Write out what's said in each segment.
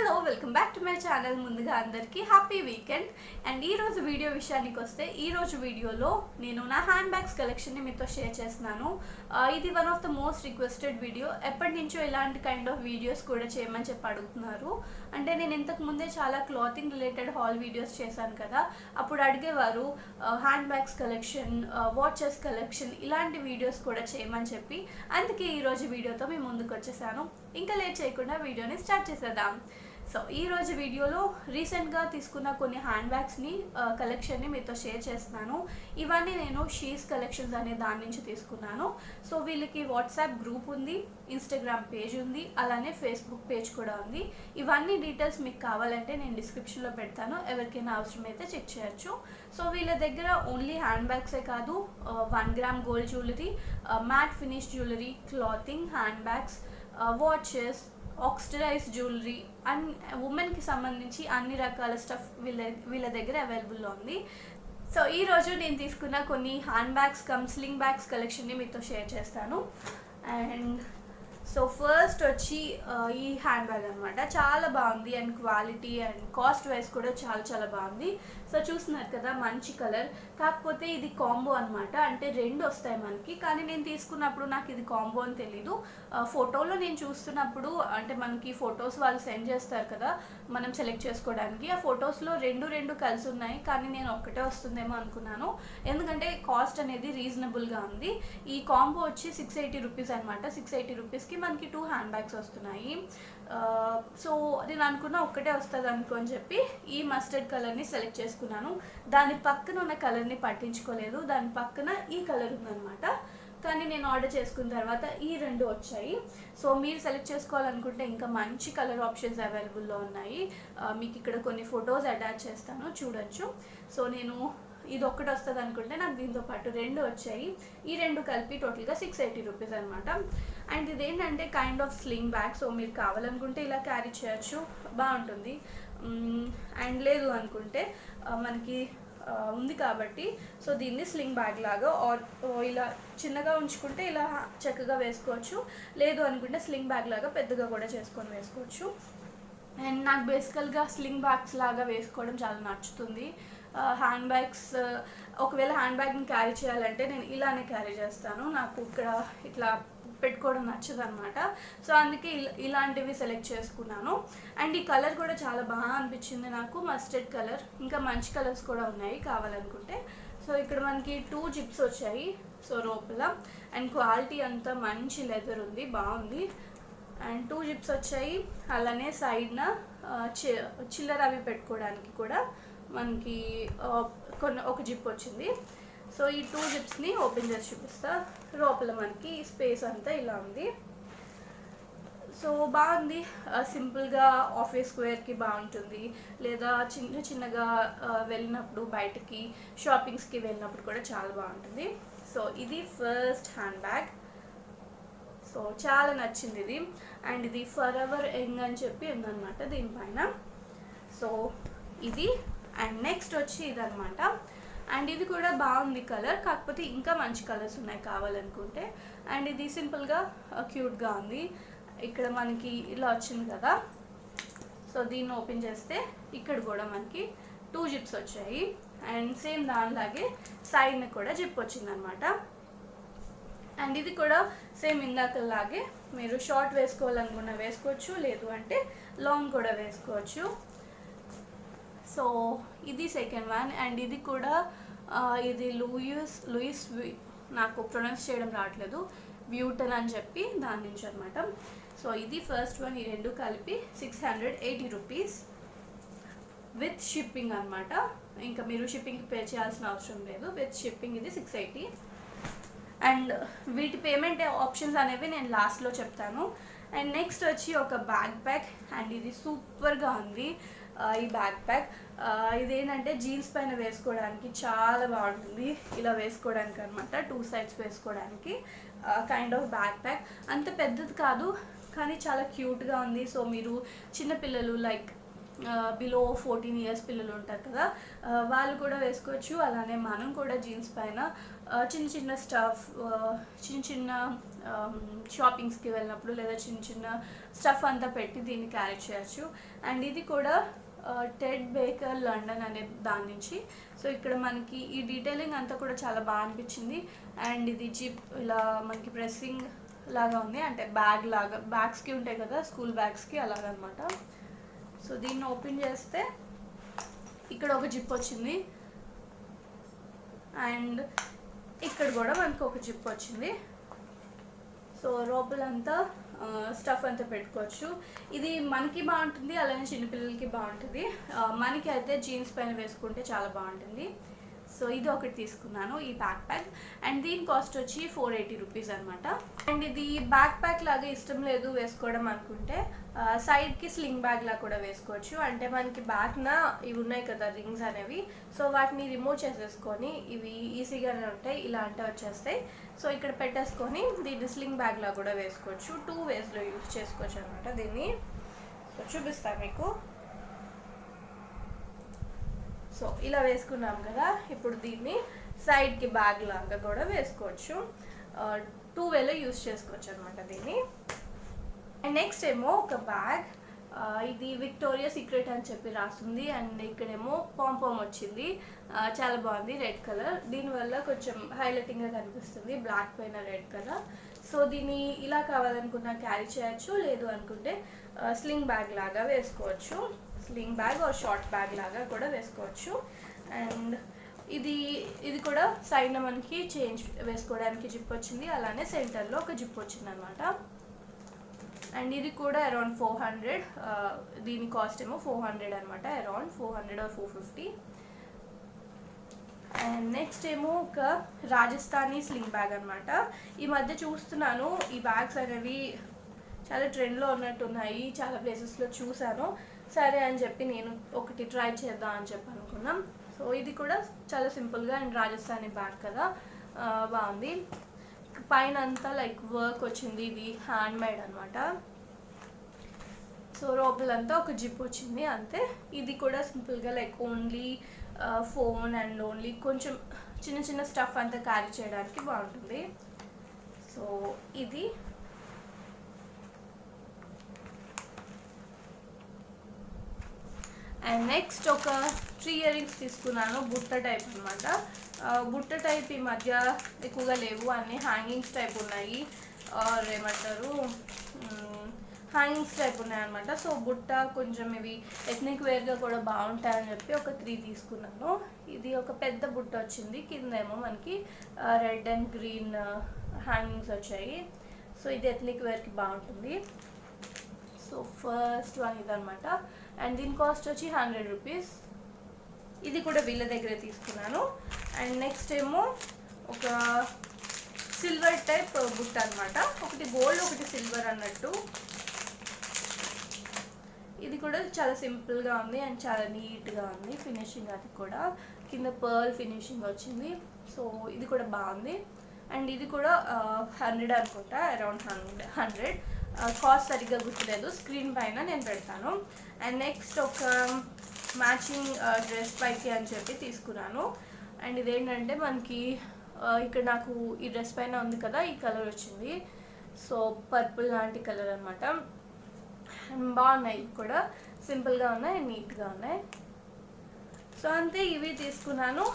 Hello welcome back to my channel. ముందుగా అందరికీ happy weekend. And ఈరోజు వీడియో విషయానికి వస్తే ఈరోజు వీడియోలో నేను నా హ్యాండ్ బ్యాగ్స్ కలెక్షన్ని మీతో షేర్ చేస్తున్నాను. ఇది one of the most requested video. ఎప్పటి నుంచో ఇలాంటి కైండ్ ఆఫ్ వీడియోస్ కూడా చేయమని చెప్పి అడుగుతున్నారు. అంటే నేను ఇంతకు ముందే చాలా క్లాతింగ్ రిలేటెడ్ హాల్ వీడియోస్ చేశాను కదా, అప్పుడు అడిగేవారు hand bags collection, watches collection ఇలాంటి వీడియోస్ కూడా చేయమని చెప్పి. అందుకే ఈరోజు వీడియోతో మేము ముందుకు వచ్చేసాను. ఇంకా లేట్ చేయకుండా వీడియోని స్టార్ట్ చేసేద్దాం. సో ఈరోజు వీడియోలో రీసెంట్గా తీసుకున్న కొన్ని హ్యాండ్ బ్యాగ్స్ని కలెక్షన్ని మీతో షేర్ చేస్తున్నాను. ఇవన్నీ నేను షీస్ కలెక్షన్స్ అనే దాని నుంచి తీసుకున్నాను. సో వీళ్ళకి వాట్సాప్ గ్రూప్ ఉంది, ఇన్స్టాగ్రామ్ పేజ్ ఉంది, అలానే ఫేస్బుక్ పేజ్ కూడా ఉంది. ఇవన్నీ డీటెయిల్స్ మీకు కావాలంటే నేను డిస్క్రిప్షన్లో పెడతాను, ఎవరికైనా అవసరమైతే చెక్ చేయొచ్చు. సో వీళ్ళ దగ్గర ఓన్లీ హ్యాండ్ బ్యాగ్సే కాదు, 1 gram gold jewellery, matte finish jewellery, clothing, hand bags, watches, oxidise jewellery and ఉమెన్కి సంబంధించి అన్ని రకాల స్టఫ్ వీళ్ళ దగ్గర అవైలబుల్లో ఉంది. సో ఈరోజు నేను తీసుకున్న కొన్ని హ్యాండ్ బ్యాగ్స్ స్లింగ్ బ్యాగ్స్ కలెక్షన్ని మీతో షేర్ చేస్తాను. అండ్ సో ఫస్ట్ వచ్చి ఈ హ్యాండ్ బ్యాగ్ అనమాట. చాలా బాగుంది and quality and cost wise కూడా చాలా చాలా బాగుంది. సో చూస్తున్నారు కదా, మంచి కలర్. కాకపోతే ఇది కాంబో అనమాట, అంటే 2 వస్తాయి మనకి. కానీ నేను తీసుకున్నప్పుడు నాకు ఇది కాంబో అని తెలీదు. ఫోటోలో నేను చూస్తున్నప్పుడు, అంటే మనకి ఫొటోస్ వాళ్ళు సెండ్ చేస్తారు కదా మనం సెలెక్ట్ చేసుకోవడానికి, ఆ ఫొటోస్లో రెండు కలిసి ఉన్నాయి. కానీ నేను ఒక్కటే వస్తుందేమో అనుకున్నాను, ఎందుకంటే కాస్ట్ అనేది రీజనబుల్గా ఉంది. ఈ కాంబో వచ్చి 680 రూపీస్ అనమాట. 680 రూపీస్కి మనకి 2 హ్యాండ్ బ్యాగ్స్ వస్తున్నాయి. సో నేను అనుకున్నా ఒక్కటే వస్తుంది అనుకో అని చెప్పి ఈ మస్టర్డ్ కలర్ని సెలెక్ట్ చేసుకున్నాను. దాని పక్కన ఉన్న కలర్ని పట్టించుకోలేదు, దాని పక్కన ఈ కలర్ ఉందన్నమాట. కానీ నేను ఆర్డర్ చేసుకున్న తర్వాత ఈ 2 వచ్చాయి. సో మీరు సెలెక్ట్ చేసుకోవాలనుకుంటే ఇంకా మంచి కలర్ ఆప్షన్స్ అవైలబుల్లో ఉన్నాయి. మీకు ఇక్కడ కొన్ని ఫొటోస్ అటాచ్ చేస్తాను, చూడొచ్చు. సో నేను ఇది ఒక్కటి వస్తుంది అనుకుంటే నాకు దీంతో పాటు 2 వచ్చాయి. ఈ 2 కలిపి టోటల్గా 680 రూపీస్ అనమాట. అండ్ ఇదేంటంటే kind of sling bag. So మీరు కావాలనుకుంటే ఇలా క్యారీ చేయొచ్చు, బాగుంటుంది. అండ్ లేదు అనుకుంటే మనకి ఉంది కాబట్టి సో దీన్ని స్లింగ్ బ్యాగ్ లాగా ఆర్ ఇలా చిన్నగా ఉంచుకుంటే ఇలా చక్కగా వేసుకోవచ్చు. లేదు అనుకుంటే స్లింగ్ బ్యాగ్ లాగా పెద్దగా కూడా చేసుకొని వేసుకోవచ్చు. అండ్ నాకు బేసికల్గా స్లింగ్ బ్యాగ్స్ లాగా వేసుకోవడం చాలా నచ్చుతుంది. హ్యాండ్ బ్యాగ్స్ ఒకవేళ హ్యాండ్ బ్యాగ్ని క్యారీ చేయాలంటే నేను ఇలానే క్యారీ చేస్తాను, నాకు ఇక్కడ ఇట్లా పెట్టుకోవడం నచ్చదు అనమాట. సో అందుకే ఇలాంటివి సెలెక్ట్ చేసుకున్నాను. అండ్ ఈ కలర్ కూడా చాలా బాగా అనిపించింది నాకు, మస్టర్డ్ కలర్. ఇంకా మంచి కలర్స్ కూడా ఉన్నాయి కావాలనుకుంటే. సో ఇక్కడ మనకి 2 జిప్స్ వచ్చాయి సో లోపల. అండ్ క్వాలిటీ అంతా మంచి లెదర్ ఉంది, బాగుంది. అండ్ 2 జిప్స్ వచ్చాయి. అలానే సైడ్న చిల్లర అవి పెట్టుకోవడానికి కూడా మనకి ఒక జిప్ వచ్చింది. సో ఈ 2 జిప్స్ని ఓపెన్ చేసి చూపిస్తా. లోపల మనకి స్పేస్ అంతా ఇలా ఉంది. సో బాగుంది, సింపుల్గా ఆఫీస్ వేర్కి బాగుంటుంది, లేదా చిన్నగా వెళ్ళినప్పుడు బయటకి షాపింగ్స్కి వెళ్ళినప్పుడు కూడా చాలా బాగుంటుంది. సో ఇది ఫస్ట్ హ్యాండ్ బ్యాగ్. సో చాలా నచ్చింది ఇది. అండ్ ఇది ఫర్ ఎవర్ యంగ్ అని చెప్పి ఉందన్నమాట దీనిపైన. సో ఇది. అండ్ నెక్స్ట్ వచ్చి ఇదనమాట. అండ్ ఇది కూడా బాగుంది కలర్, కాకపోతే ఇంకా మంచి కలర్స్ ఉన్నాయి కావాలనుకుంటే. అండ్ ఇది సింపుల్గా క్యూట్గా ఉంది. ఇక్కడ మనకి ఇలా వచ్చింది కదా, సో దీన్ని ఓపెన్ చేస్తే ఇక్కడ కూడా మనకి 2 జిప్స్ వచ్చాయి. అండ్ సేమ్ దానిలాగే సైడ్ని కూడా జిప్ వచ్చిందనమాట. అండ్ ఇది కూడా సేమ్ ఇందాకలాగే మీరు షార్ట్ వేసుకోవాలనుకున్న వేసుకోవచ్చు, లేదు అంటే లాంగ్ కూడా వేసుకోవచ్చు. సో ఇది సెకండ్ వన్. అండ్ ఇది కూడా ఇది లూయిస్ నాకు ప్రొనౌన్స్ చేయడం రావట్లేదు, వ్యూటన్ అని చెప్పి దాని నుంచి అనమాట. సో ఇది ఫస్ట్ వన్. ఈ 2 కలిపి 680 రూపీస్ విత్ షిప్పింగ్ అనమాట. ఇంకా మీరు షిప్పింగ్కి పే చేయాల్సిన అవసరం లేదు, విత్ షిప్పింగ్ ఇది 680. అండ్ వీటి పేమెంట్ ఆప్షన్స్ అనేవి నేను లాస్ట్లో చెప్తాను. అండ్ నెక్స్ట్ వచ్చి ఒక బ్యాక్ ప్యాక్. అండ్ ఇది సూపర్గా ఉంది ఈ బ్యాక్ ప్యాక్. ఇదేంటంటే జీన్స్ పైన వేసుకోవడానికి చాలా బాగుంటుంది, ఇలా వేసుకోవడానికి అనమాట, 2 సైడ్స్ వేసుకోవడానికి కైండ్ ఆఫ్ బ్యాక్ ప్యాక్. అంత పెద్దది కాదు కానీ చాలా క్యూట్గా ఉంది. సో మీరు చిన్నపిల్లలు లైక్ బిలో 14 ఇయర్స్ పిల్లలు ఉంటారు కదా, వాళ్ళు కూడా వేసుకోవచ్చు. అలానే మనం కూడా జీన్స్ పైన చిన్న చిన్న స్టఫ్, చిన్న షాపింగ్స్కి వెళ్ళినప్పుడు లేదా చిన్న చిన్న స్టఫ్ అంతా పెట్టి దీన్ని క్యారీ చేయొచ్చు. అండ్ ఇది కూడా టెడ్ బేకర్ లండన్ అనే దాని నుంచి. సో ఇక్కడ మనకి ఈ డీటెయిలింగ్ అంతా కూడా చాలా బాగా అనిపించింది. అండ్ ఇది జిప్ ఇలా మనకి ప్రెస్సింగ్ లాగా ఉంది, అంటే బ్యాగ్ లాగా, బ్యాగ్స్కి ఉంటాయి కదా స్కూల్ బ్యాగ్స్కి అలాగనమాట. సో దీన్ని ఓపెన్ చేస్తే ఇక్కడ ఒక జిప్ వచ్చింది అండ్ ఇక్కడ కూడా మనకు ఒక జిప్ వచ్చింది. సో లోపలంతా స్టఫ్ అంతా పెట్టుకోవచ్చు. ఇది మనకి బాగుంటుంది, అలానే చిన్నపిల్లలకి బాగుంటుంది. మనకి అయితే జీన్స్ పైన వేసుకుంటే చాలా బాగుంటుంది. సో ఇది ఒకటి తీసుకున్నాను, ఈ బ్యాక్ ప్యాక్. అండ్ దీని కాస్ట్ వచ్చి 480 రూపీస్ అనమాట. అండ్ ఇది బ్యాక్ ప్యాక్ లాగా ఇష్టం లేదు వేసుకోవడం అనుకుంటే సైడ్కి స్లింగ్ బ్యాగ్ లా కూడా వేసుకోవచ్చు. అంటే మనకి బ్యాక్న ఇవి ఉన్నాయి కదా రింగ్స్ అనేవి, సో వాటిని రిమూవ్ చేసేసుకొని ఇవి ఈజీగానే ఉంటాయి, ఇలా అంటే వచ్చేస్తాయి. సో ఇక్కడ పెట్టేసుకొని దీన్ని స్లింగ్ బ్యాగ్ లా కూడా వేసుకోవచ్చు. 2 వేస్లో యూజ్ చేసుకోవచ్చు అనమాట దీన్ని. సో చూపిస్తాను మీకు. సో ఇలా వేసుకున్నాం కదా, ఇప్పుడు దీన్ని సైడ్కి బ్యాగ్ లాగా కూడా వేసుకోవచ్చు. 2 వేలో యూజ్ చేసుకోవచ్చు అనమాట దీన్ని. అండ్ నెక్స్ట్ ఏమో ఒక బ్యాగ్, ఇది విక్టోరియా సీక్రెట్ అని చెప్పి రాస్తుంది. అండ్ ఇక్కడేమో పాంపామ్ వచ్చింది, చాలా బాగుంది, రెడ్ కలర్. దీనివల్ల కొంచెం హైలైటింగ్గా కనిపిస్తుంది బ్లాక్ పైన రెడ్ కలర్. సో దీన్ని ఇలా కావాలనుకున్నా క్యారీ చేయొచ్చు, లేదు అనుకుంటే స్లింగ్ బ్యాగ్ లాగా వేసుకోవచ్చు. Sling bag are short bag లాగా కూడా వేసుకోవచ్చు. అండ్ ఇది కూడా సైడ్న మనకి చేంజ్ వేసుకోవడానికి జిప్ వచ్చింది, అలానే సెంటర్లో ఒక జిప్ వచ్చింది అనమాట. అండ్ ఇది కూడా అరౌండ్ 400, దీని కాస్ట్ ఏమో 400 అనమాట, అరౌండ్ 400 or 450. అండ్ నెక్స్ట్ ఏమో ఒక రాజస్థానీ స్లింగ్ బ్యాగ్ అనమాట. ఈ మధ్య చూస్తున్నాను ఈ బ్యాగ్స్ అనేవి చాలా ట్రెండ్లో ఉన్నట్టున్నాయి, చాలా ప్లేసెస్లో చూశాను. సరే అని చెప్పి నేను ఒకటి ట్రై చేద్దాం అని చెప్పి అనుకున్నాం. సో ఇది కూడా చాలా సింపుల్గా అండ్ రాజస్థానీ బ్యాగ్ కదా, బాగుంది. పైన అంతా లైక్ వర్క్ వచ్చింది, ఇది హ్యాండ్ మేడ్ అనమాట. సో లోపలంతా ఒక జిప్ వచ్చింది అంతే. ఇది కూడా సింపుల్గా like only phone and only కొంచెం చిన్న చిన్న స్టఫ్ అంతా క్యారీ చేయడానికి బాగుంటుంది. సో ఇది అండ్ నెక్స్ట్ ఒక 3 ఇయర్ రింగ్స్ తీసుకున్నాను, బుట్ట టైప్ అనమాట. బుట్ట టైప్ ఈ మధ్య ఎక్కువగా లేవు, అన్నీ హ్యాంగింగ్స్ టైప్ ఉన్నాయి, ఏమంటారు హ్యాంగింగ్స్ టైప్ ఉన్నాయి అనమాట. సో బుట్ట కొంచెం ఇవి ఎథ్నిక్ వేర్గా కూడా బాగుంటాయని చెప్పి ఒక 3 తీసుకున్నాను. ఇది ఒక పెద్ద బుట్ట వచ్చింది, కిందేమో మనకి రెడ్ అండ్ గ్రీన్ హ్యాంగింగ్స్ వచ్చాయి. సో ఇది ఎథ్నిక్ వేర్కి బాగుంటుంది. సో ఫస్ట్ వన్ ఇదనమాట. అండ్ దీని కాస్ట్ వచ్చి 100 రూపీస్. ఇది కూడా వీళ్ళ దగ్గరే తీసుకున్నాను. అండ్ నెక్స్ట్ ఏమో ఒక సిల్వర్ టైప్ బుట్ట అనమాట, ఒకటి గోల్డ్ ఒకటి సిల్వర్ అన్నట్టు. ఇది కూడా చాలా సింపుల్గా ఉంది అండ్ చాలా నీట్గా ఉంది ఫినిషింగ్, అది కూడా కింద పర్ల్ ఫినిషింగ్ వచ్చింది. సో ఇది కూడా బాగుంది. అండ్ ఇది కూడా 100 అనుకుంటా, అరౌండ్ 100. కాస్ట్ సరిగ్గా గుర్తులేదు, స్క్రీన్ పైన నేను పెడతాను. అండ్ నెక్స్ట్ ఒక మ్యాచింగ్ డ్రెస్ పైకి అని చెప్పి తీసుకున్నాను. అండ్ ఇదేంటంటే మనకి ఇక్కడ నాకు ఈ డ్రెస్ పైన ఉంది కదా, ఈ కలర్ వచ్చింది. సో పర్పుల్ లాంటి కలర్ అనమాట. బాగున్నాయి, కూడా సింపుల్గా ఉన్నాయి అండ్ నీట్గా ఉన్నాయి. సో అంతే, ఇవి తీసుకున్నాను.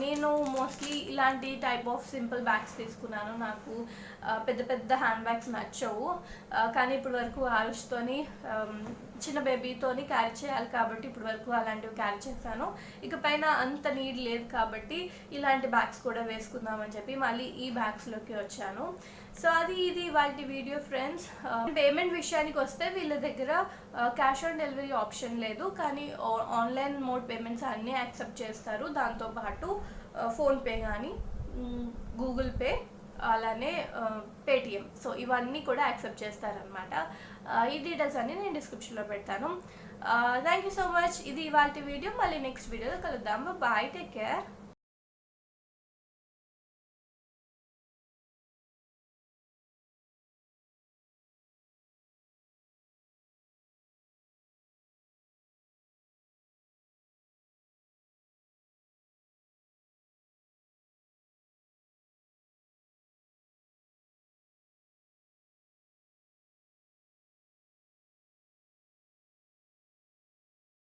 నేను మోస్ట్లీ ఇలాంటి టైప్ ఆఫ్ సింపుల్ బ్యాగ్స్ తీసుకున్నాను. నాకు పెద్ద పెద్ద హ్యాండ్ బ్యాగ్స్ నచ్చవు, కానీ ఇప్పటి వరకు ఆరుష్తోని చిన్న బేబీతోని క్యారీ చేయాలి కాబట్టి ఇప్పుడు వరకు అలాంటివి క్యారీ చేశాను. ఇక పైన అంత నీడ్ లేదు కాబట్టి ఇలాంటి బ్యాగ్స్ కూడా వేసుకుందామని చెప్పి మళ్ళీ ఈ బ్యాగ్స్లోకి వచ్చాను. సో అది ఇది వాటి వీడియో ఫ్రెండ్స్. పేమెంట్ విషయానికి వస్తే వీళ్ళ దగ్గర క్యాష్ ఆన్ డెలివరీ ఆప్షన్ లేదు, కానీ ఆన్లైన్ మోడ్ పేమెంట్స్ అన్నీ యాక్సెప్ట్ చేస్తారు. దాంతోపాటు ఫోన్పే కానీ గూగుల్ పే అలానే పేటిఎం, సో ఇవన్నీ కూడా యాక్సెప్ట్ చేస్తారనమాట. ఈ డీటెయిల్స్ అన్నీ నేను డిస్క్రిప్షన్లో పెడతాను. Thank you so much. ఇది ఇవాళ వీడియో. మళ్ళీ నెక్స్ట్ వీడియోలో కలుద్దాం. Bye, take care.